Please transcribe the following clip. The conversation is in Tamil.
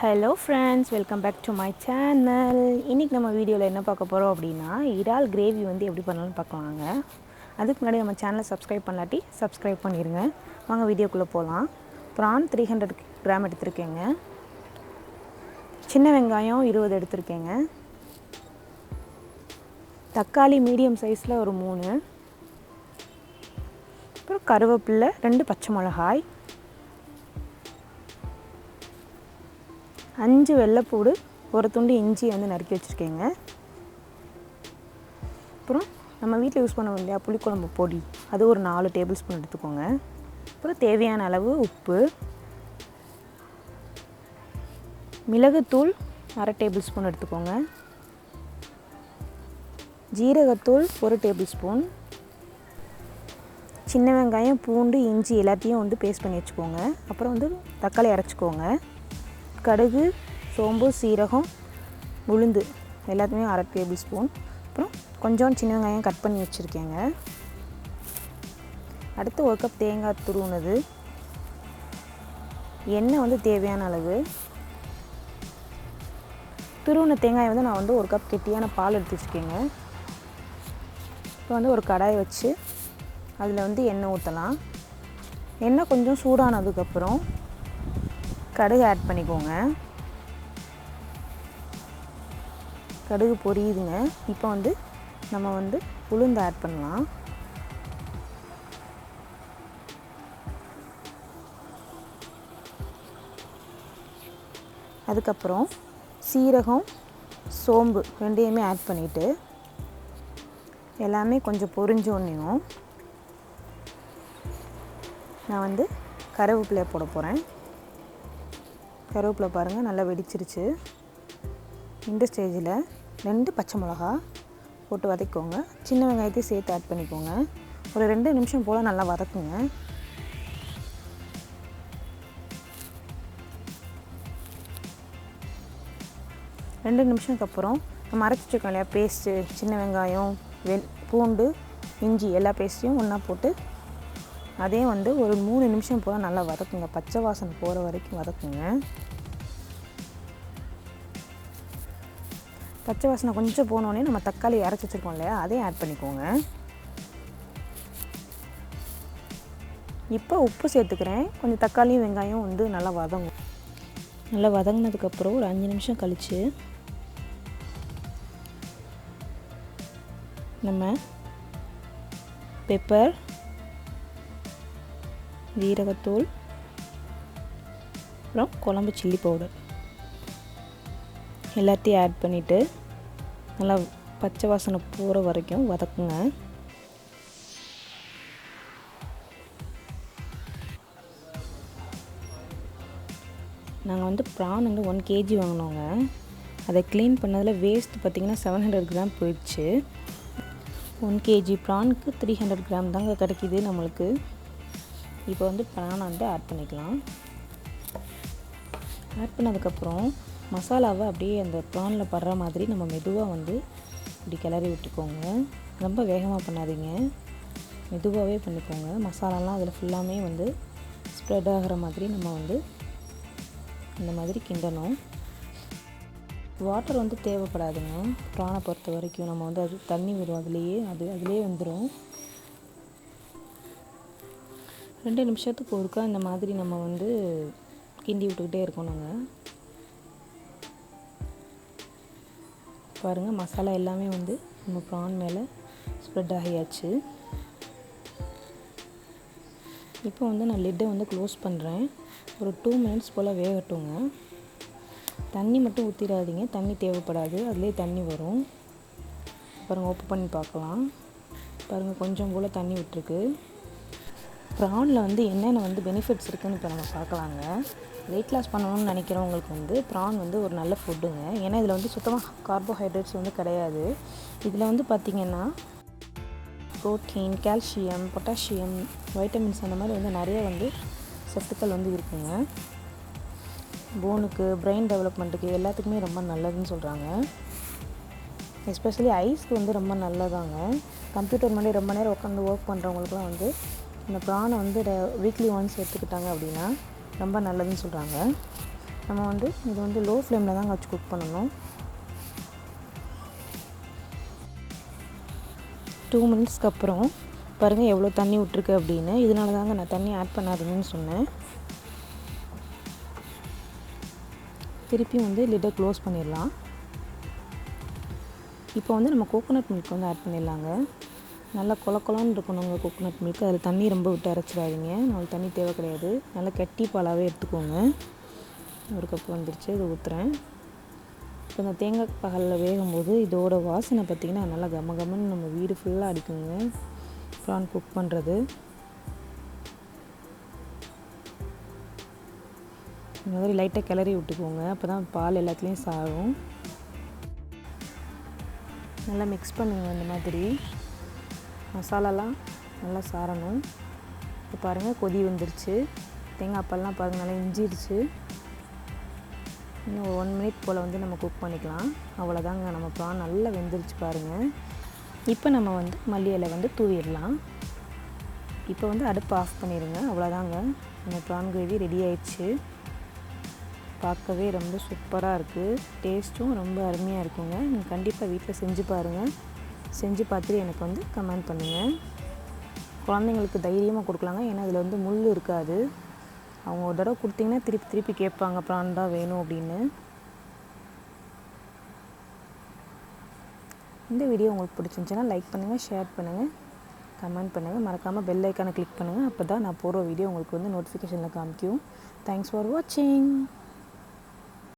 Hello friends, welcome back to my channel. இன்றைக்கி நம்ம வீடியோவில் என்ன பார்க்க போகிறோம் அப்படின்னா, இறால் கிரேவி வந்து எப்படி பண்ணலாம்னு பார்க்கலாங்க. அதுக்கு முன்னாடி நம்ம சேனலை சப்ஸ்கிரைப் பண்ணாட்டி சப்ஸ்கிரைப் பண்ணிடுங்க. வாங்க வீடியோக்குள்ளே போகலாம். ப்ரான் 300 கிராம் எடுத்திருக்கேங்க. சின்ன வெங்காயம் 20 எடுத்திருக்கேங்க. தக்காளி மீடியம் சைஸில் ஒரு 3, அப்புறம் கருவேப்பிலை 2 பச்சை மிளகாய், 5 வெள்ளைப்பூடு, ஒரு துண்டு இஞ்சி வந்து நறுக்கி வச்சுருக்கேங்க. அப்புறம் நம்ம வீட்டில் யூஸ் பண்ணுவோம் இல்லையா புளிக்குழம்பு பொடி, அது ஒரு 4 டேபிள் ஸ்பூன் எடுத்துக்கோங்க. அப்புறம் தேவையான அளவு உப்பு, மிளகுத்தூள் 1/2 டேபிள் ஸ்பூன் எடுத்துக்கோங்க. ஜீரகத்தூள் 1 டேபிள் ஸ்பூன், சின்ன வெங்காயம் பூண்டு இஞ்சி எல்லாத்தையும் வந்து பேஸ்ட் பண்ணி வச்சுக்கோங்க. அப்புறம் வந்து தக்காளி அரைச்சிக்கோங்க. கடுகு, சோம்பு, சீரகம், உளுந்து எல்லாத்தையுமே 1/2 டேபிள் ஸ்பூன். அப்புறம் கொஞ்சம் சின்ன வெங்காயம் கட் பண்ணி வச்சுருக்கேங்க. அடுத்து 1 கப் தேங்காய் துருவுனது, எண்ணெய் வந்து தேவையான அளவு. துருவின தேங்காய் வந்து நான் வந்து 1 கப் கெட்டியான பால் எடுத்து வச்சுருக்கேங்க. இப்போ வந்து ஒரு கடாயை வச்சு அதில் வந்து எண்ணெய் ஊற்றலாம். எண்ணெய் கொஞ்சம் சூடானதுக்கப்புறம் கடுகு ஆட் பண்ணிக்கோங்க. கடுகு பொரியுதுங்க. இப்போ வந்து நம்ம வந்து உளுந்து ஆட் பண்ணலாம். அதுக்கப்புறம் சீரகம், சோம்பு ரெண்டையுமே ஆட் பண்ணிவிட்டு எல்லாமே கொஞ்சம் பொரிஞ்சோன்னையும் நான் வந்து கருவேப்பிலையை போட போகிறேன். கருவேப்பிலை பாருங்கள் நல்லா வெடிச்சிருச்சு. இந்த ஸ்டேஜில் 2 பச்சை மிளகா போட்டு வதக்கிக்கோங்க. சின்ன வெங்காயத்தையும் சேர்த்து ஆட் பண்ணிக்கோங்க. ஒரு 2 நிமிஷம் போல் நல்லா வதக்குங்க. ரெண்டு நிமிஷத்துக்கு அப்புறம் நம்ம அரைச்சி வச்சுருக்கோம் இல்லையா பேஸ்ட்டு, சின்ன வெங்காயம் பூண்டு இஞ்சி எல்லா பேஸ்ட்டையும் ஒன்றா போட்டு அதையும் வந்து ஒரு 3 நிமிஷம் போல் நல்லா வதக்குங்க. பச்சை வாசனை போகிற வரைக்கும் வதக்குங்க. பச்சை வாசனை கொஞ்சம் போனோடனே நம்ம தக்காளி அரைச்சி வச்சுருக்கோம் இல்லையா அதையும் ஆட் பண்ணிக்கோங்க. இப்போ உப்பு சேர்த்துக்கிறேன். கொஞ்சம் தக்காளியும் வெங்காயம் வந்து நல்லா வதங்கும். நல்லா வதங்கினதுக்கப்புறம் ஒரு 5 நிமிஷம் கழித்து நம்ம பெப்பர், ஜீரகத்தூள், அப்புறம் குழம்பு சில்லி பவுடர் எல்லாத்தையும் ஆட் பண்ணிவிட்டு நல்லா பச்சை வாசனை போகிற வரைக்கும் வதக்குங்க. நாங்கள் வந்து ப்ரான் வந்து 1 kg வாங்கினோங்க. அதை க்ளீன் பண்ணதில் வேஸ்ட் பார்த்திங்கன்னா 700 கிராம் போயிடுச்சு. 1 kg ப்ரானுக்கு 300 கிராம் தாங்க கிடைக்கிது நம்மளுக்கு. இப்போ வந்து ப்ரானை வந்து ஆட் பண்ணிக்கலாம். ஆட் பண்ணதுக்கப்புறம் மசாலாவை அப்படியே அந்த ப்ரானில் படுற மாதிரி நம்ம மெதுவாக வந்து இப்படி கிளறி விட்டுக்கோங்க. ரொம்ப வேகமாக பண்ணாதீங்க, மெதுவாகவே பண்ணிக்கோங்க. மசாலாலாம் அதில் ஃபுல்லாமே வந்து ஸ்ப்ரெட் ஆகிற மாதிரி நம்ம வந்து இந்த மாதிரி கிண்டணும். வாட்டர் வந்து தேவைப்படாதுங்க. ப்ரானை பொறுத்த வரைக்கும் நம்ம வந்து அது தண்ணி வரும், அதுலேயே வந்துடும். 2 நிமிஷத்துக்கு ஒருக்கா இந்த மாதிரி நம்ம வந்து கிண்டி விட்டுக்கிட்டே இருக்கணுங்க. பாருங்கள் மசாலா எல்லாமே வந்து நம்ம ப்ரான் மேலே ஸ்ப்ரெட் ஆகியாச்சு. இப்போ வந்து நான் லிட்டை வந்து க்ளோஸ் பண்ணுறேன். ஒரு 2 மினிட்ஸ் போல் வேகட்டுங்க. தண்ணி மட்டும் ஊற்றிடாதீங்க, தண்ணி தேவைப்படாது, அதுலேயே தண்ணி வரும். பாருங்கள் ஓப்பன் பண்ணி பார்க்கலாம். பாருங்கள் கொஞ்சம் போல் தண்ணி விட்டுருக்கு. ப்ரானில் வந்து என்னென்ன வந்து பெனிஃபிட்ஸ் இருக்குதுன்னு இப்போ நம்ம பார்க்கலாங்க. வெயிட் லாஸ் பண்ணணும்னு நினைக்கிறவங்களுக்கு வந்து ப்ரான் வந்து ஒரு நல்ல ஃபுட்டுங்க. ஏன்னா இதில் வந்து சுத்தமாக கார்போஹைட்ரேட்ஸ் வந்து கிடையாது. இதில் வந்து பார்த்திங்கன்னா ப்ரோட்டீன், கால்சியம், பொட்டாசியம், வைட்டமின்ஸ் அந்த மாதிரி வந்து நிறைய வந்து சத்துக்கள் வந்து இருக்குங்க. போனுக்கு, பிரெயின் டெவலப்மெண்ட்டுக்கு எல்லாத்துக்குமே ரொம்ப நல்லதுன்னு சொல்கிறாங்க. எஸ்பெஷலி ஐஸ்க்கு வந்து ரொம்ப நல்லதாங்க. கம்ப்யூட்டர் முன்னாடி ரொம்ப நேரம் உட்காந்து ஒர்க் பண்ணுறவங்களுக்குலாம் வந்து இந்த ப்ரானை வந்து வீக்லி ஒன்ஸ் எடுத்துக்கிட்டாங்க அப்படின்னா ரொம்ப நல்லதுன்னு சொல்கிறாங்க. நம்ம வந்து இது வந்து லோ ஃப்ளேமில் தாங்க வச்சு குக் பண்ணணும். 2 மினிட்ஸ்க்கு அப்புறம் பாருங்கள் எவ்வளோ தண்ணி விட்டுருக்கு அப்படின்னு. இதனால தாங்க நான் தண்ணி ஆட் பண்ணாதீங்கன்னு சொன்னேன். திருப்பியும் வந்து லிட்டை க்ளோஸ் பண்ணிடலாம். இப்போ வந்து நம்ம கோகோனட் மில்க் வந்து ஆட் பண்ணிடலாங்க. நல்லா கொலன்னு இருக்கணுங்க கோகோனட் மில்க். அதில் தண்ணி ரொம்ப விட்டு அரைச்சிடாதீங்க. நம்மளுக்கு தண்ணி தேவை கிடையாது. நல்லா கட்டி பாலாகவே எடுத்துக்கோங்க. 1 கப் வந்துருச்சு. இதை ஊற்றுறேன். இப்போ இந்த தேங்காய் பாலில் வேகும்போது இதோட வாசனை பார்த்திங்கன்னா நல்லா கமன்னு நம்ம வீடு ஃபுல்லாக அடிக்குங்க ப்ரான் குக் பண்ணுறது. இந்த மாதிரி லைட்டாக கிளறி விட்டுக்கோங்க. அப்போ தான் பால் எல்லாத்துலேயும் சாரும். நல்லா மிக்ஸ் பண்ணுங்க. இந்த மாதிரி மசாலாலாம் நல்லா சாரணும். இப்போ பாருங்கள் கொதி வந்துருச்சு. தேங்காய் பால்லாம் பாருங்கள் நல்லா இஞ்சிடுச்சு. இன்னும் 1 மினிட் போல் வந்து நம்ம குக் பண்ணிக்கலாம். அவ்வளோதாங்க, நம்ம ப்ரான் நல்லா வெந்துருச்சு பாருங்கள். இப்போ நம்ம வந்து மல்லி இலை வந்து தூவிடலாம். இப்போ வந்து அடுப்பு ஆஃப் பண்ணிடுங்க. அவ்வளோதாங்க, நம்ம ப்ரான் கிரேவி ரெடி ஆயிடுச்சு. பார்க்கவே ரொம்ப சூப்பராக இருக்குது. டேஸ்ட்டும் ரொம்ப அருமையாக இருக்குங்க. நீங்கள் கண்டிப்பாக வீட்டில் செஞ்சு பாருங்கள். செஞ்சு பார்த்துட்டு எனக்கு வந்து கமெண்ட் பண்ணுங்கள். குழந்தைங்களுக்கு தைரியமாக கொடுக்கலாங்க. ஏன்னா அதில் வந்து முள் இருக்காது. அவங்க ஒரு தடவை கொடுத்தீங்கன்னா திருப்பி கேட்பாங்க ப்ரான் தான் வேணும் அப்படின்னு. இந்த வீடியோ உங்களுக்கு பிடிச்சிருந்துச்சுன்னா லைக் பண்ணுங்கள், ஷேர் பண்ணுங்கள், கமெண்ட் பண்ணுங்கள். மறக்காமல் பெல் ஐக்கானை கிளிக் பண்ணுங்கள். அப்போ தான் நான் போடுற வீடியோ உங்களுக்கு வந்து நோட்டிஃபிகேஷனில் காமிக்கும். தேங்க்ஸ் ஃபார் வாட்சிங்.